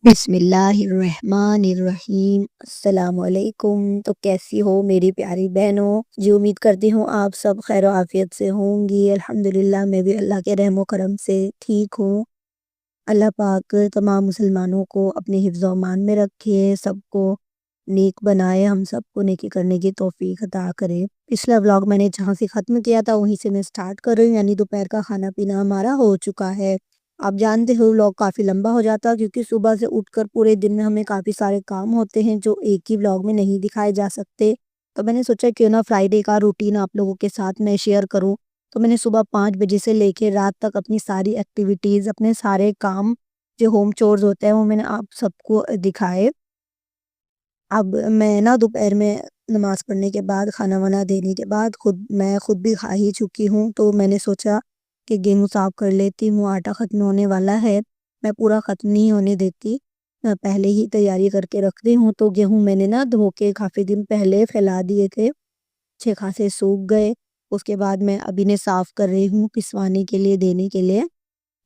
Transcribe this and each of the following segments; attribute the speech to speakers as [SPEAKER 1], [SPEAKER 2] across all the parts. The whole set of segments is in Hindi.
[SPEAKER 1] बिस्मिल्लाहिर्रहमानिर्रहीम अस्सलामुअलैकुम। तो कैसी हो मेरी प्यारी बहनों। जी उम्मीद करती हूँ आप सब खैर आफियत से होंगी। अल्हम्दुलिल्लाह मैं भी अल्लाह के रहमो करम से ठीक हूँ। अल्लाह पाक तमाम मुसलमानों को अपने हिफ्ज़ व अमान में रखे, सबको नेक बनाए, हम सबको नेकी करने की तौफीक अता करे। पिछला व्लॉग मैंने जहाँ से ख़त्म किया था वहीं से मैं स्टार्ट कर रही हूँ, यानी दोपहर का खाना पीना हमारा हो चुका है। आप जानते हो व्लॉग काफ़ी लंबा हो जाता है क्योंकि सुबह से उठकर पूरे दिन में हमें काफ़ी सारे काम होते हैं जो एक ही व्लॉग में नहीं दिखाए जा सकते। तो मैंने सोचा क्यों ना फ्राइडे का रूटीन आप लोगों के साथ मैं शेयर करूँ। तो मैंने सुबह 5 बजे से लेके रात तक अपनी सारी एक्टिविटीज़, अपने सारे काम जो होम चोर्स होते हैं वो मैंने आप सबको दिखाए। अब मैं ना दोपहर में नमाज़ पढ़ने के बाद, खाना-वाना देने के बाद मैं खुद भी खा ही चुकी हूँ, तो मैंने सोचा कि गेहूँ साफ़ कर लेती हूँ, आटा ख़त्म होने वाला है। मैं पूरा ख़त्म नहीं होने देती, पहले ही तैयारी करके रखती हूँ। तो गेहूँ मैंने ना धो के काफ़ी दिन पहले फैला दिए थे, अच्छे खासे सूख गए। उसके बाद मैं अभी इन्हें साफ़ कर रही हूँ पिसवाने के लिए, देने के लिए।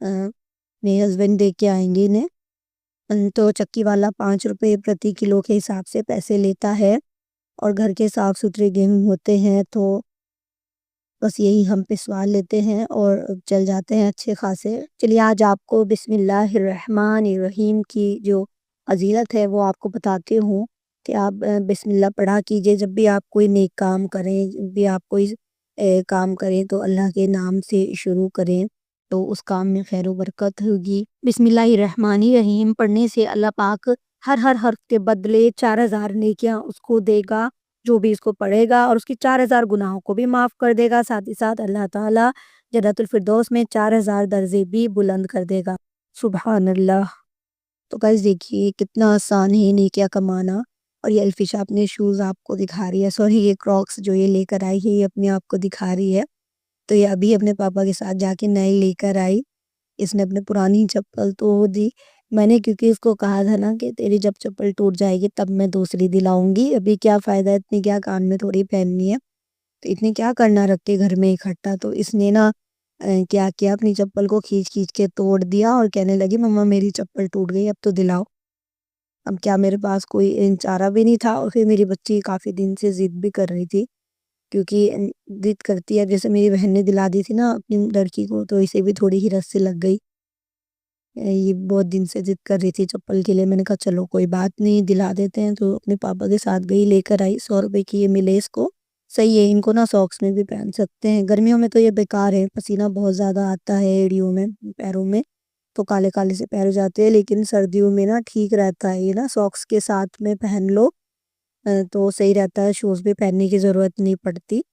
[SPEAKER 1] मेरे हस्बैंड दे के आएँगे इन्हें। तो चक्की वाला 5 रुपए प्रति किलो के हिसाब से पैसे लेता है और घर के साफ-सुथरे गेहूँ होते हैं तो बस यही हम पिसवा लेते हैं और चल जाते हैं अच्छे खासे। चलिए आज आपको बिस्मिल्लाहिर्रहमानिर्रहीम की जो फ़ज़ीलत है वो आपको बताती हूँ कि आप बिस्मिल्लाह पढ़ा कीजिए जब भी आप कोई नेक काम करें, जब भी आप कोई काम करें तो अल्लाह के नाम से शुरू करें, तो उस काम में खैर व बरकत होगी। बिस्मिल्लाहिर्रहमानिर्रहीम पढ़ने से अल्लाह पाक हर हर्फ के बदले 4000 नेकियां उसको देगा, जो भी इसको पढ़ेगा, और उसकी 4000 गुनाहों को भी माफ़ कर देगा। साथ ही साथ अल्लाह ताला जन्नतुल फिरदौस में 4000 दर्जे भी बुलंद कर देगा। सुबहान अल्लाह। तो गाइस देखिए कितना आसान है नेकियां कमाना। और ये अल्फिशा अपने शूज़ आपको दिखा रही है, सॉरी ये क्रॉक्स जो ये लेकर आई है ये अपने आप को दिखा रही है। तो ये अभी अपने पापा के साथ जाके नए लेकर आई। इसने अपनी पुरानी चप्पल तोड़ दी। मैंने क्योंकि इसको कहा था ना कि तेरी जब चप्पल टूट जाएगी तब मैं दूसरी दिलाऊँगी, अभी क्या फ़ायदा, इतनी क्या कान में थोड़ी पहननी है। तो इतने क्या करना रख के घर में इकट्ठा। तो इसने ना क्या किया, अपनी चप्पल को खींच-खींच के तोड़ दिया और कहने लगी मम्मा मेरी चप्पल टूट गई अब तो दिलाओ। अब क्या मेरे पास कोई चारा भी नहीं था और फिर मेरी बच्ची काफ़ी दिन से ज़िद भी कर रही थी क्योंकि ज़िद करती है, जैसे मेरी बहन ने दिला दी थी ना अपनी लड़की को तो इसे भी थोड़ी ही रस से लग गई। ये बहुत दिन से ज़िद कर रही थी चप्पल के लिए। मैंने कहा चलो कोई बात नहीं दिला देते हैं, तो अपने पापा के साथ गई लेकर आई। 100 रुपए की ये मिले इसको। सही है, इनको ना सॉक्स में भी पहन सकते हैं। गर्मियों में तो ये बेकार है, पसीना बहुत ज़्यादा आता है एड़ियों में, पैरों में, तो काले-काले से पैर हो जाते हैं। लेकिन सर्दियों में ना ठीक रहता है ये ना, सॉक्स के साथ में पहन लो तो सही रहता है, शूज़ भी पहनने की ज़रूरत नहीं पड़ती।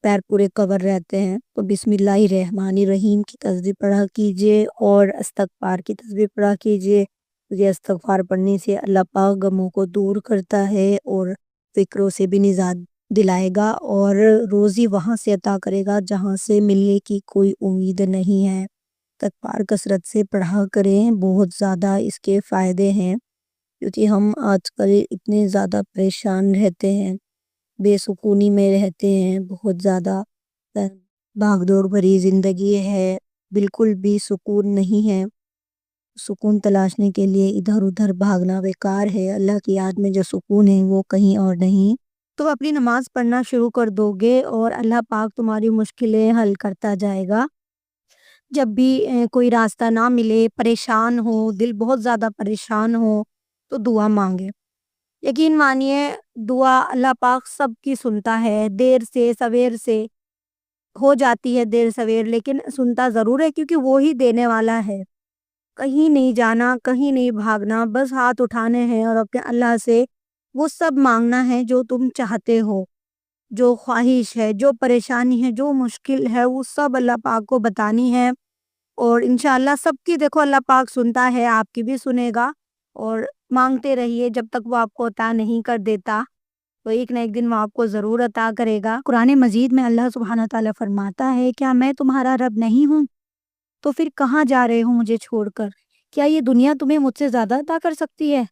[SPEAKER 1] पैर पूरे कवर रहते हैं। तो बिस्मिल्लाहिर्रहमानिर्रहीम की तस्बीह पढ़ा कीजिए और इस्तग़फ़ार की तस्बीह पढ़ा कीजिए। ये इस्तग़फ़ार पढ़ने से अल्लाह पाक गमों को दूर करता है और फ़िक्रों से भी निजात दिलाएगा और रोज़ी वहाँ से अता करेगा जहाँ से मिलने की कोई उम्मीद नहीं है। इस्तग़फ़ार कसरत से पढ़ा करें, बहुत ज़्यादा इसके फ़ायदे हैं क्योंकि हम आजकल इतने ज़्यादा परेशान रहते हैं, बेसुकूनी में रहते हैं, बहुत ज़्यादा अ, भागदौड़ भरी ज़िंदगी है, बिल्कुल भी सुकून नहीं है। सुकून तलाशने के लिए इधर-उधर भागना बेकार है, अल्लाह की याद में जो सुकून है वो कहीं और नहीं। तो अपनी नमाज़ पढ़ना शुरू कर दोगे और अल्लाह पाक तुम्हारी मुश्किलें हल करता जाएगा। जब भी कोई रास्ता ना मिले, परेशान हो, दिल बहुत ज़्यादा परेशान हो, तो दुआ माँगे। यकीन मानिए दुआ अल्लाह पाक सबकी सुनता है, देर से सवेर से हो जाती है, देर सवेर लेकिन सुनता ज़रूर है क्योंकि वो ही देने वाला है। कहीं नहीं जाना, कहीं नहीं भागना, बस हाथ उठाने हैं और अपने अल्लाह से वो सब माँगना है जो तुम चाहते हो, जो ख्वाहिश है, जो परेशानी है, जो मुश्किल है, वो सब अल्लाह पाक को बतानी है और इंशाअल्लाह सबकी देखो अल्लाह पाक सुनता है, आपकी भी सुनेगा और माँगते रहिए जब तक वो आपको अता नहीं कर देता। तो एक ना एक दिन वो आपको ज़रूर अता करेगा। कुरान मजीद में अल्लाह सुब्हानहू तआला फरमाता है, क्या मैं तुम्हारा रब नहीं हूँ? तो फिर कहाँ जा रहे हो मुझे छोड़कर? क्या ये दुनिया तुम्हें मुझसे ज़्यादा अता कर सकती है?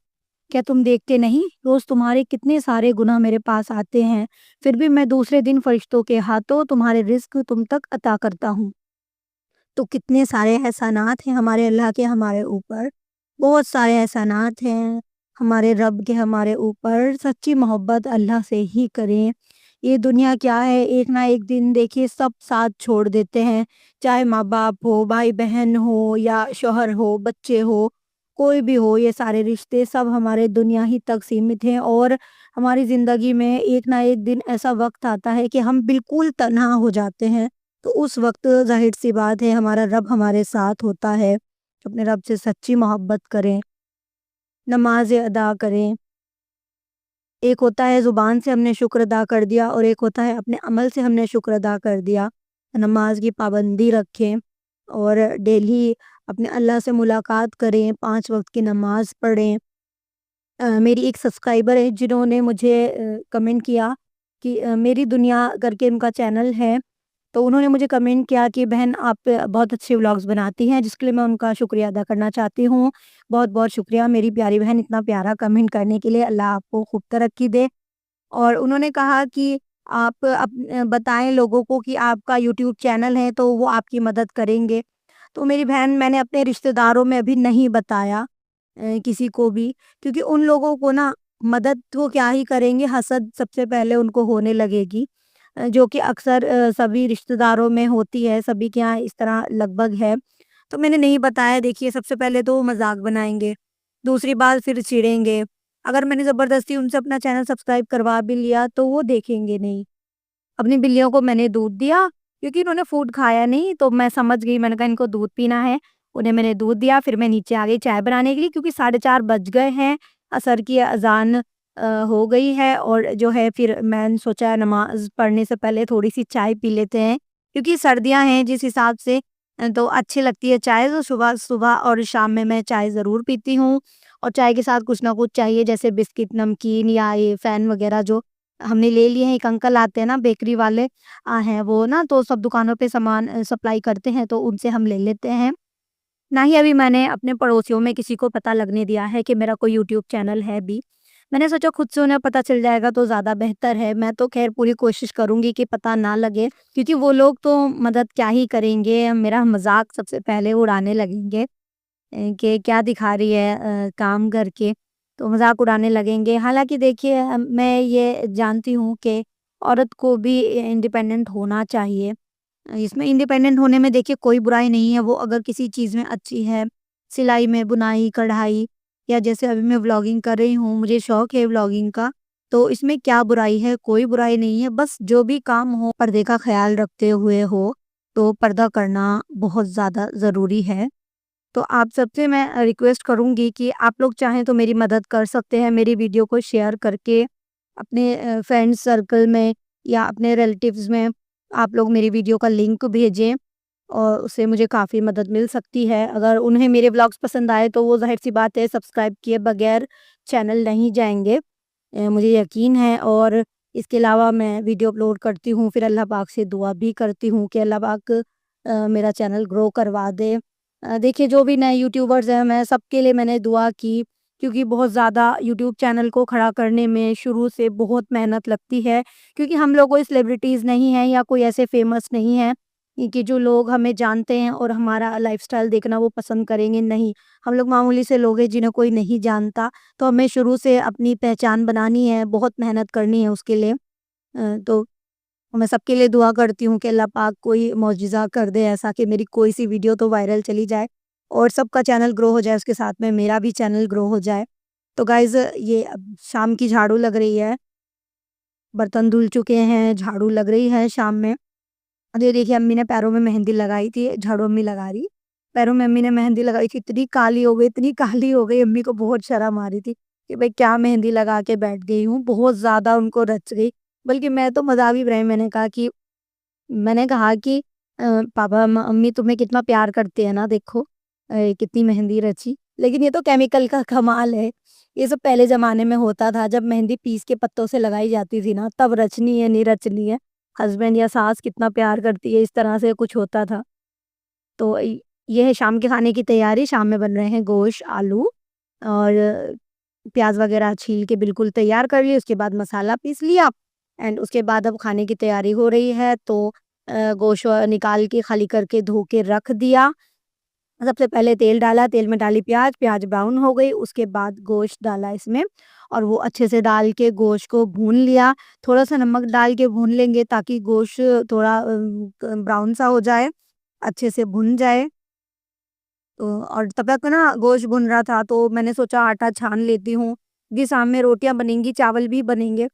[SPEAKER 1] क्या तुम देखते नहीं? रोज़ तुम्हारे कितने सारे गुनाह मेरे पास आते हैं, फिर भी मैं दूसरे दिन फरिश्तों के हाथों तुम्हारे रिज़्क तुम तक अता करता हूँ। तो कितने सारे एहसानात हैं हमारे अल्लाह के हमारे ऊपर। बहुत सारे एहसानात हैं हमारे रब के हमारे ऊपर। सच्ची मोहब्बत अल्लाह से ही करें। ये दुनिया क्या है, एक ना एक दिन देखिए सब साथ छोड़ देते हैं। चाहे माँ-बाप हो, भाई-बहन हो या शौहर हो, बच्चे हो, कोई भी हो, ये सारे रिश्ते सब हमारे दुनिया ही तक सीमित हैं और हमारी ज़िंदगी में एक ना एक दिन ऐसा वक़्त आता है कि हम बिल्कुल तन्हा हो जाते हैं। तो उस वक़्त ज़ाहिर-सी बात है हमारा रब हमारे साथ होता है। अपने रब से सच्ची मोहब्बत करें, नमाज़ें अदा करें। एक होता है ज़ुबान से हमने शुक्र अदा कर दिया और एक होता है अपने अमल से हमने शुक्र अदा कर दिया। नमाज़ की पाबंदी रखें और डेली अपने अल्लाह से मुलाकात करें, 5 वक़्त की नमाज़ पढ़ें। मेरी एक सब्सक्राइबर है जिन्होंने मुझे कमेंट किया कि मेरी दुनिया करके उनका चैनल है, तो उन्होंने मुझे कमेंट किया कि बहन आप बहुत अच्छे व्लॉग्स बनाती हैं, जिसके लिए मैं उनका शुक्रिया अदा करना चाहती हूँ। बहुत-बहुत शुक्रिया मेरी प्यारी बहन इतना प्यारा कमेंट करने के लिए, अल्लाह आपको खूब तरक्की दे। और उन्होंने कहा कि आप बताएँ लोगों को कि आपका यूट्यूब चैनल है तो वो आपकी मदद करेंगे। तो मेरी बहन मैंने अपने रिश्तेदारों में अभी नहीं बताया किसी को भी, क्योंकि उन लोगों को ना मदद वो क्या ही करेंगे, हसद सबसे पहले उनको होने लगेगी। जो कि अक्सर सभी रिश्तेदारों में होती है, सभी के यहाँ इस तरह लगभग है। तो मैंने नहीं बताया, देखिए सबसे पहले तो वो मज़ाक बनाएँगे, दूसरी बात फिर चिढ़ेंगे। अगर मैंने ज़बरदस्ती उनसे अपना चैनल सब्सक्राइब करवा भी लिया तो वो देखेंगे नहीं। अपनी बिल्लियों को मैंने दूध दिया क्योंकि इन्होंने फूड खाया नहीं, तो मैं समझ गई, मैंने कहा इनको दूध पीना है। उन्हें मैंने दूध दिया, फिर मैं नीचे आ गई चाय बनाने के लिए क्योंकि 4:30 बज गए हैं, असर की अज़ान हो गई है और जो है फिर मैंने सोचा नमाज़ पढ़ने से पहले थोड़ी-सी चाय पी लेते हैं क्योंकि सर्दियाँ हैं जिस हिसाब से तो अच्छी लगती है चाय, तो सुबह-सुबह और शाम में मैं चाय ज़रूर पीती हूँ और चाय के साथ कुछ ना कुछ चाहिए, जैसे बिस्किट, नमकीन या ये फ़ैन वग़ैरह जो हमने ले लिए हैं। एक अंकल आते हैं ना बेकरी वाले हैं वो ना, तो सब दुकानों पे सामान सप्लाई करते हैं, तो उनसे हम ले लेते हैं। ना ही अभी मैंने अपने पड़ोसियों में किसी को पता लगने दिया है कि मेरा कोई यूट्यूब चैनल है भी। मैंने सोचा खुद से उन्हें पता चल जाएगा तो ज़्यादा बेहतर है। मैं तो ख़ैर पूरी कोशिश करूँगी कि पता ना लगे, क्योंकि वो लोग तो मदद क्या ही करेंगे, मेरा मज़ाक सबसे पहले उड़ाने लगेंगे। कि क्या दिखा रही है काम करके, तो मज़ाक उड़ाने लगेंगे। हालाँकि देखिए मैं ये जानती हूँ कि औरत को भी इंडिपेंडेंट होना चाहिए। इसमें इंडिपेंडेंट होने में देखिए कोई बुराई नहीं है, वो अगर किसी चीज़ में अच्छी है, सिलाई में, बुनाई, कढ़ाई या जैसे अभी मैं व्लॉगिंग कर रही हूँ, मुझे शौक है व्लॉगिंग का, तो इसमें क्या बुराई है? कोई बुराई नहीं है। बस जो भी काम हो पर्दे का ख़्याल रखते हुए हो, तो पर्दा करना बहुत ज़्यादा ज़रूरी है। तो आप सबसे मैं रिक्वेस्ट करूँगी कि आप लोग चाहें तो मेरी मदद कर सकते हैं, मेरी वीडियो को शेयर करके अपने फ्रेंड्स सर्कल में या अपने रिलेटिव्स में आप लोग मेरी वीडियो का लिंक भेजें और उससे मुझे काफ़ी मदद मिल सकती है। अगर उन्हें मेरे व्लॉग्स पसंद आए तो वो ज़ाहिर-सी बात है सब्सक्राइब किए बगैर चैनल नहीं जाएँगे। मुझे यकीन है और इसके अलावा मैं वीडियो अपलोड करती हूँ, फिर अल्लाह पाक से दुआ भी करती हूँ कि अल्लाह पाक मेरा चैनल ग्रो करवा दे। देखिए जो भी नए यूट्यूबर्स हैं मैं सबके लिए मैंने दुआ की, क्योंकि बहुत ज़्यादा यूट्यूब चैनल को खड़ा करने में शुरू से बहुत मेहनत लगती है, क्योंकि हम लोग कोई सेलिब्रिटीज़ नहीं हैं या कोई ऐसे फेमस नहीं हैं कि जो लोग हमें जानते हैं और हमारा लाइफ़स्टाइल देखना वो पसंद करेंगे, नहीं। हम लोग मामूली से लोग हैं जिन्हें कोई नहीं जानता, तो हमें शुरू से अपनी पहचान बनानी है, बहुत मेहनत करनी है उसके लिए। तो मैं सबके लिए दुआ करती हूँ कि अल्लाह पाक कोई मौजिज़ा कर दे ऐसा कि मेरी कोई-सी वीडियो तो वायरल चली जाए और सबका चैनल ग्रो हो जाए, उसके साथ में मेरा भी चैनल ग्रो हो जाए। तो गाइज़ ये अब शाम की झाड़ू लग रही है, बर्तन धुल चुके हैं, झाड़ू लग रही है शाम में। अब ये देखिए अम्मी ने पैरों में मेहंदी लगाई थी, झाड़ू अम्मी लगा रही। पैरों में अम्मी ने मेहंदी लगाई थी, इतनी काली हो गई, इतनी काली हो गई, अम्मी को बहुत शर्म आ रही थी कि भई क्या मेहंदी लगा के बैठ गई हूँ, बहुत ज़्यादा उनको रच गई। बल्कि मैं तो मज़ाक भी बनाई, मैंने कहा कि पापा मम्मी तुम्हें कितना प्यार करते हैं ना, देखो कितनी मेहंदी रची। लेकिन ये तो केमिकल का कमाल है। ये सब पहले ज़माने में होता था, जब मेहंदी पीस के पत्तों से लगाई जाती थी ना, तब रचनी है, नहीं रचनी है। हस्बैंड या सास कितना प्यार करती है, इस तरह से कुछ होता था। तो ये है शाम के खाने की तैयारी। शाम में बन रहे हैं गोश्त, आलू और प्याज़ वगैरह छील के बिल्कुल तैयार कर लिए, उसके बाद मसाला पीस लिया एंड उसके बाद अब खाने की तैयारी हो रही है। तो गोश्त निकाल के खाली करके धो के रख दिया सबसे पहले तेल डाला, तेल में डाली प्याज़, प्याज़ ब्राउन हो गई, उसके बाद गोश्त डाला इसमें और वो अच्छे से डाल के गोश्त को भून लिया। थोड़ा-सा नमक डाल के भून लेंगे ताकि गोश्त थोड़ा ब्राउन सा हो जाए, अच्छे से भुन जाए। तो और तब तक ना गोश्त भुन रहा था तो मैंने सोचा आटा छान लेती हूँ, क्योंकि शाम में रोटियाँ बनेंगी, चावल भी बनेंगे।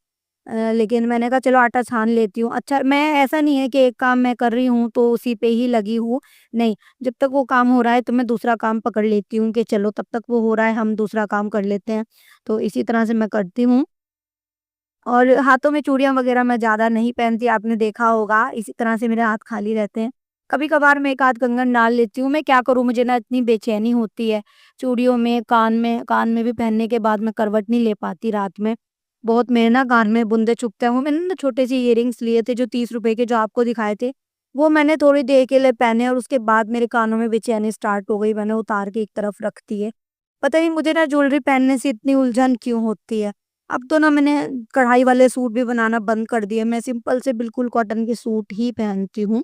[SPEAKER 1] लेकिन मैंने कहा चलो आटा छान लेती हूँ। अच्छा मैं ऐसा नहीं है कि एक काम मैं कर रही हूँ तो उसी पे ही लगी हूँ, नहीं, जब तक वो काम हो रहा है तो मैं दूसरा काम पकड़ लेती हूँ कि चलो तब तक वो हो रहा है हम दूसरा काम कर लेते हैं। तो इसी तरह से मैं करती हूँ और हाथों में चूड़ियाँ वग़ैरह मैं ज़्यादा नहीं पहनती, आपने देखा होगा, इसी तरह से मेरे हाथ खाली रहते हैं। कभी-कभार मैं 1 आध कंगन डाल लेती हूँ, मैं क्या करूँ मुझे ना इतनी बेचैनी होती है, चूड़ियों में, कान में भी पहनने के बाद मैं करवट नहीं ले पाती रात में। बहुत मेरे ना कान में बूँदे चुभते हैं, वो मैंने ना छोटे से इयररिंग्स लिए थे जो 30 रुपए के जो आपको दिखाए थे, वो मैंने थोड़ी देर के लिए पहने और उसके बाद मेरे कानों में बेचैनी स्टार्ट हो गई, मैंने उतार के एक तरफ रख दिए। पता नहीं मुझे ना ज्वेलरी पहनने से इतनी उलझन क्यों होती है। अब तो ना मैंने कढ़ाई वाले सूट भी बनाना बंद कर दिए, मैं सिंपल से बिल्कुल कॉटन के सूट ही पहनती हूँ।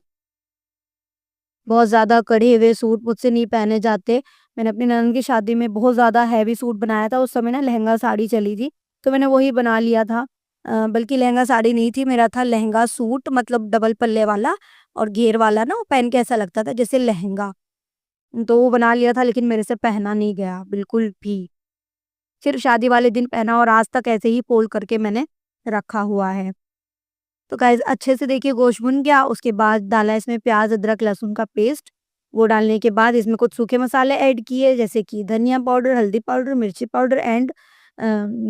[SPEAKER 1] बहुत ज़्यादा कढ़े हुए सूट मुझसे नहीं पहने जाते। मैंने अपनी ननद की शादी में बहुत ज़्यादा हैवी सूट बनाया था, उस समय ना लहंगा साड़ी चली थी, तो मैंने वही बना लिया था। बल्कि लहंगा साड़ी नहीं थी, मेरा था लहंगा सूट मतलब डबल पल्ले वाला और घेर वाला ना वो पहन के ऐसा लगता था जैसे लहंगा। तो वो बना लिया था लेकिन मेरे से पहना नहीं गया बिल्कुल भी। सिर्फ़ शादी वाले दिन पहना और आज तक ऐसे ही फ़ोल्ड करके मैंने रखा हुआ है। तो गाइस अच्छे से देखिए गोश्त भुन गया, उसके बाद डाला इसमें प्याज़, अदरक, लहसुन का पेस्ट। वो डालने के बाद इसमें कुछ सूखे मसाले ऐड किए जैसे कि धनिया पाउडर, हल्दी पाउडर, मिर्ची पाउडर एंड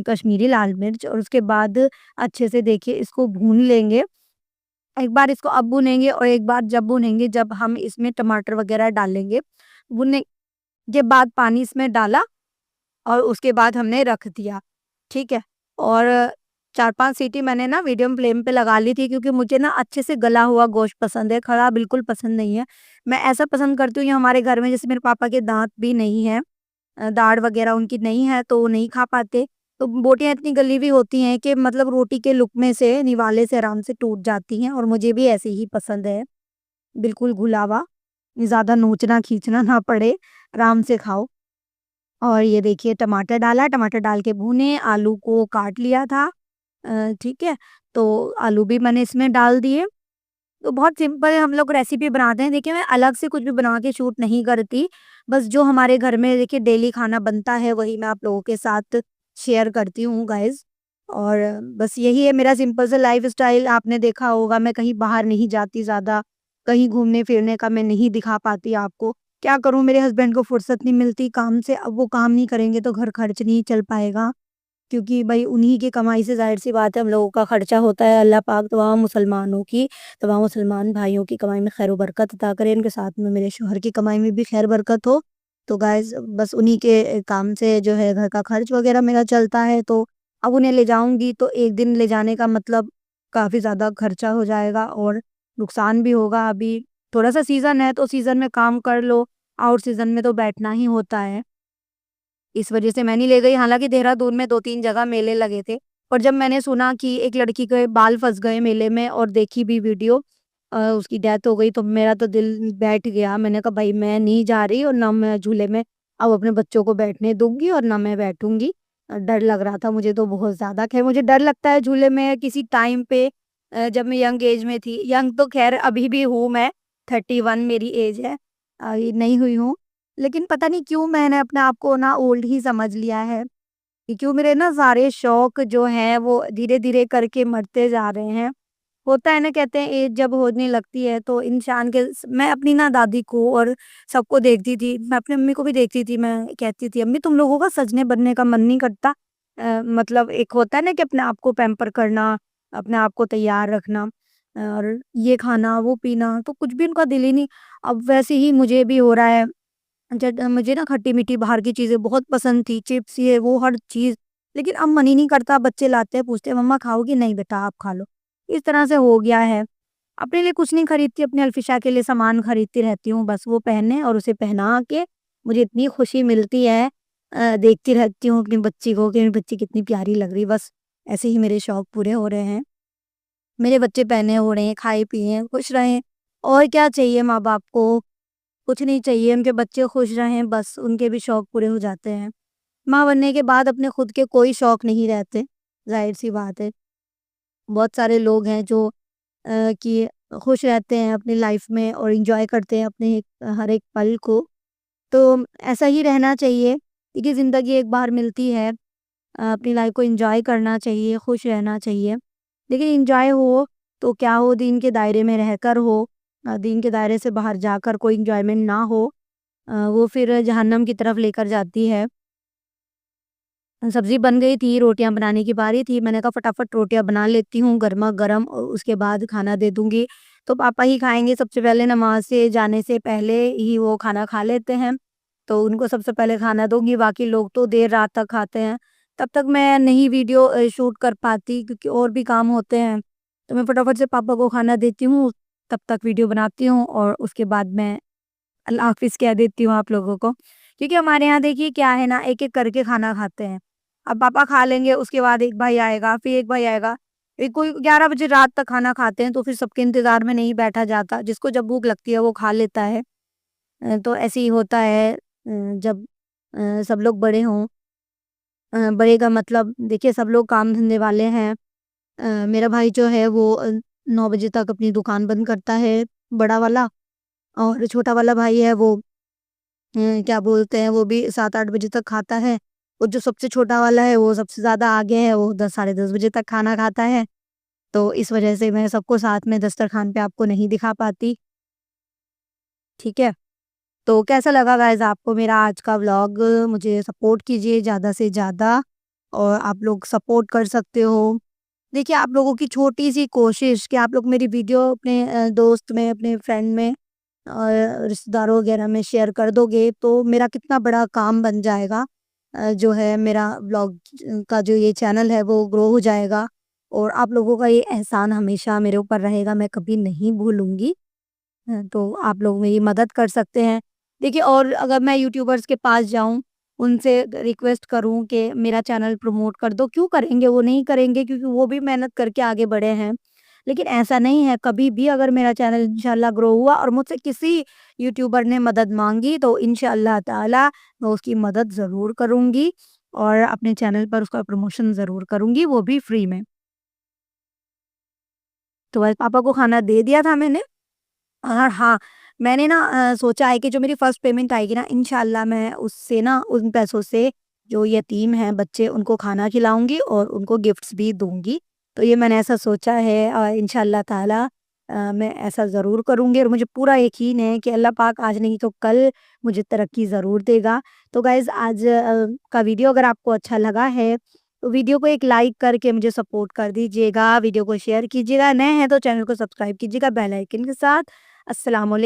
[SPEAKER 1] कश्मीरी लाल मिर्च और उसके बाद अच्छे से देखिए इसको भून लेंगे। एक बार इसको अब भूनेंगे और एक बार जब भूनेंगे जब हम इसमें टमाटर वग़ैरह डालेंगे। भुनने के बाद पानी इसमें डाला और उसके बाद हमने रख दिया, ठीक है? और 4-5 सीटी मैंने ना मीडियम फ्लेम पे लगा ली थी क्योंकि मुझे ना अच्छे से गला हुआ गोश्त पसंद है, खड़ा बिल्कुल पसंद नहीं है। मैं ऐसा पसंद करती हूँ कि हमारे घर में जैसे मेरे पापा के दाँत भी नहीं है, दाढ़ वग़ैरह उनकी नहीं है तो वो नहीं खा पाते। तो बोटियाँ इतनी गली हुई होती हैं कि मतलब रोटी के लुक़मे से, निवाले से आराम से टूट जाती हैं और मुझे भी ऐसे ही पसंद है, बिल्कुल घुला हुआ, ज़्यादा नोचना-खींचना ना पड़े, आराम से खाओ। और ये देखिए टमाटर डाला, टमाटर डाल के भूने, आलू को काट लिया था ठीक है? तो आलू भी मैंने इसमें डाल दिए। तो बहुत सिंपल हम लोग रेसिपी बनाते हैं। देखिए मैं अलग से कुछ भी बना के शूट नहीं करती। बस जो हमारे घर में देखिए डेली खाना बनता है वही मैं आप लोगों के साथ शेयर करती हूँ गाइज़। और बस यही है मेरा सिंपल सा लाइफ़स्टाइल आपने देखा होगा मैं कहीं बाहर नहीं जाती ज़्यादा, कहीं घूमने-फिरने का मैं नहीं दिखा पाती आपको। क्या करूँ मेरे हस्बैंड को फुर्सत नहीं मिलती काम से, अब वो काम नहीं करेंगे तो घर खर्च नहीं चल पाएगा। क्योंकि भई उन्हीं की कमाई से ज़ाहिर-सी बात है हम लोगों का खर्चा होता है। अल्लाह पाक तमाम मुसलमानों की, तमाम मुसलमान भाइयों की कमाई में खैर व बरकत अता करे, इनके साथ में मेरे शौहर की कमाई में भी खैर बरकत हो। तो गाइज़ बस उन्हीं के काम से जो है घर का खर्च वग़ैरह मेरा चलता है, तो अब उन्हें ले जाऊँगी तो 1 दिन ले जाने का मतलब काफ़ी ज़्यादा खर्चा हो जाएगा और नुकसान भी होगा। अभी थोड़ा-सा सीज़न है तो सीज़न में काम कर लो, आउट सीज़न में तो बैठना ही होता है। इस वजह से मैं नहीं ले गई, हालाँकि देहरादून में 2-3 जगह मेले लगे थे। पर जब मैंने सुना कि एक लड़की के बाल फँस गए मेले में और देखी भी वीडियो उसकी डेथ हो गई तो मेरा तो दिल बैठ गया। मैंने कहा भई मैं नहीं जा रही और ना मैं झूले में अब अपने बच्चों को बैठने दूँगी और ना मैं बैठूँगी। डर लग रहा था मुझे तो बहुत ज़्यादा। ख़ैर मुझे डर लगता है झूले में किसी टाइम पे जब मैं यंग एज में थी। यंग तो ख़ैर अभी भी हूँ मैं, 31 मेरी एज है। ये नहीं हुई हूँ। लेकिन पता नहीं क्यों मैंने अपने आप को ना ओल्ड ही समझ लिया है, कि क्यों मेरे ना सारे शौक जो हैं वो धीरे-धीरे करके मरते जा रहे हैं। होता है ना कहते हैं एज जब होने लगती है तो इंसान के मैं अपनी ना दादी को और सबको देखती थी, मैं अपनी अम्मी को भी देखती थी, मैं कहती थी अम्मी तुम लोगों का सजने-बनने का मन नहीं करता? मतलब एक होता है ना कि अपने आप को पैम्पर करना, अपने आप को तैयार रखना और ये खाना, वो पीना, तो कुछ भी उनका दिल ही नहीं। अब वैसे ही मुझे भी हो रहा है। मुझे ना खट्टी-मीठी बाहर की चीज़ें बहुत पसंद थी, चिप्स ये वो हर चीज़, लेकिन अब मन ही नहीं करता, बच्चे लाते हैं, पूछते हैं मम्मा खाओगी? नहीं बेटा आप खा लो। इस तरह से हो गया है। अपने लिए कुछ नहीं खरीदती, अपने अल्फिशा के लिए सामान खरीदती रहती हूँ, बस वो पहने और उसे पहना के मुझे इतनी खुशी मिलती है देखती रहती हूँ अपनी बच्ची को कि मेरी बच्ची कितनी प्यारी लग रही है, बस ऐसे ही मेरे शौक पूरे हो रहे हैं। मेरे बच्चे पहने ओढ़े, खाए-पिए, खुश रहें और क्या चाहिए माँ-बाप को? कुछ नहीं चाहिए, उनके बच्चे खुश रहें बस उनके भी शौक पूरे हो जाते हैं। माँ बनने के बाद अपने खुद के कोई शौक नहीं रहते, ज़ाहिर-सी बात है। बहुत सारे लोग हैं जो कि खुश रहते हैं अपनी लाइफ में और एंजॉय करते हैं अपने हर एक पल को। तो ऐसा ही रहना चाहिए क्योंकि ज़िंदगी एक बार मिलती है। अपनी लाइफ को एंजॉय करना चाहिए, खुश रहना चाहिए। लेकिन एंजॉय हो तो क्या हो, दीन के दायरे में रहकर हो। दीन के दायरे से बाहर जाकर कोई एंजॉयमेंट ना हो, वो फिर जहन्नम की तरफ लेकर जाती है। सब्ज़ी बन गई थी, रोटियाँ बनाने की बारी थी, मैंने कहा फटाफट रोटियाँ बना लेती हूँ गरमा-गरम और उसके बाद खाना दे दूँगी। तो पापा ही खाएँगे, सबसे पहले नमाज़ से जाने से पहले ही वो खाना खा लेते हैं, तो उनको सबसे पहले खाना दूँगी, बाकी लोग तो देर रात तक खाते हैं। तब तक मैं नहीं वीडियो शूट कर पाती क्योंकि और भी काम होते हैं, तो मैं फटाफट से पापा को खाना देती हूँ, तब तक वीडियो बनाती हूँ और उसके बाद मैं अल्लाह हाफ़िज़ कह देती हूँ आप लोगों को। क्योंकि हमारे यहाँ देखिए क्या है ना, एक-एक करके खाना खाते हैं। अब पापा खा लेंगे, उसके बाद एक भाई आएगा, फिर एक भाई आएगा। कोई 11 बजे रात तक खाना खाते हैं, तो फिर सबके इंतज़ार में नहीं बैठा जाता। जिसको जब भूख लगती है वो खा लेता है। तो ऐसे ही होता है जब सब लोग बड़े हों। बड़े का मतलब देखिए सब लोग काम धंधे वाले हैं। मेरा भाई जो है वो 9 बजे तक अपनी दुकान बंद करता है, बड़ा वाला, और छोटा वाला भाई है वो क्या बोलते हैं, वो भी 7-8 बजे तक खाता है। और जो सबसे छोटा वाला है वो सबसे ज़्यादा आगे है, वो 10 साढ़े 10 बजे तक खाना खाता है। तो इस वजह से मैं सबको साथ में दस्तरखान पे आपको नहीं दिखा पाती, ठीक है? तो कैसा लगा गाइज़ आपको मेरा आज का व्लॉग? मुझे सपोर्ट कीजिए ज़्यादा से ज़्यादा, और आप लोग सपोर्ट कर सकते हो। देखिए, आप लोगों की छोटी-सी कोशिश कि आप लोग मेरी वीडियो अपने दोस्त में, अपने फ्रेंड में और रिश्तेदारों वगैरह में शेयर कर दोगे, तो मेरा कितना बड़ा काम बन जाएगा। जो है मेरा व्लॉग का जो ये चैनल है वो ग्रो हो जाएगा, और आप लोगों का ये एहसान हमेशा मेरे ऊपर रहेगा, मैं कभी नहीं भूलूँगी। तो आप लोग मेरी मदद कर सकते हैं। देखिए, और अगर मैं यूट्यूबर्स के पास जाऊँ, उनसे रिक्वेस्ट करूँ कि मेरा चैनल प्रमोट कर दो, क्यों करेंगे? वो नहीं करेंगे क्योंकि वो भी मेहनत करके आगे बढ़े हैं। लेकिन ऐसा नहीं है, कभी भी अगर मेरा चैनल इंशाल्लाह ग्रो हुआ और मुझसे किसी यूट्यूबर ने मदद माँगी, तो इंशाअल्लाह ताला मैं उसकी मदद ज़रूर करूँगी और अपने चैनल पर उसका प्रमोशन ज़रूर करूँगी, वो भी फ्री में। तो आज पापा को खाना दे दिया था मैंने। और हाँ, मैंने ना सोचा है कि जो मेरी फर्स्ट पेमेंट आएगी ना, इंशाल्लाह मैं उससे ना उन पैसों से जो यतीम हैं बच्चे उनको खाना खिलाऊँगी और उनको गिफ्ट्स भी दूँगी। तो ये मैंने ऐसा सोचा है और इंशाल्लाह ताला मैं ऐसा ज़रूर करूँगी और मुझे पूरा यकीन है कि अल्लाह पाक आज नहीं तो कल मुझे तरक्की ज़रूर देगा। तो गाइज़ आज का वीडियो अगर आपको अच्छा लगा है, तो वीडियो को एक लाइक करके मुझे सपोर्ट कर दीजिएगा, वीडियो को शेयर कीजिएगा, नए हैं तो चैनल को सब्सक्राइब कीजिएगा बेल आइकन के साथ। अस्सलाम वाले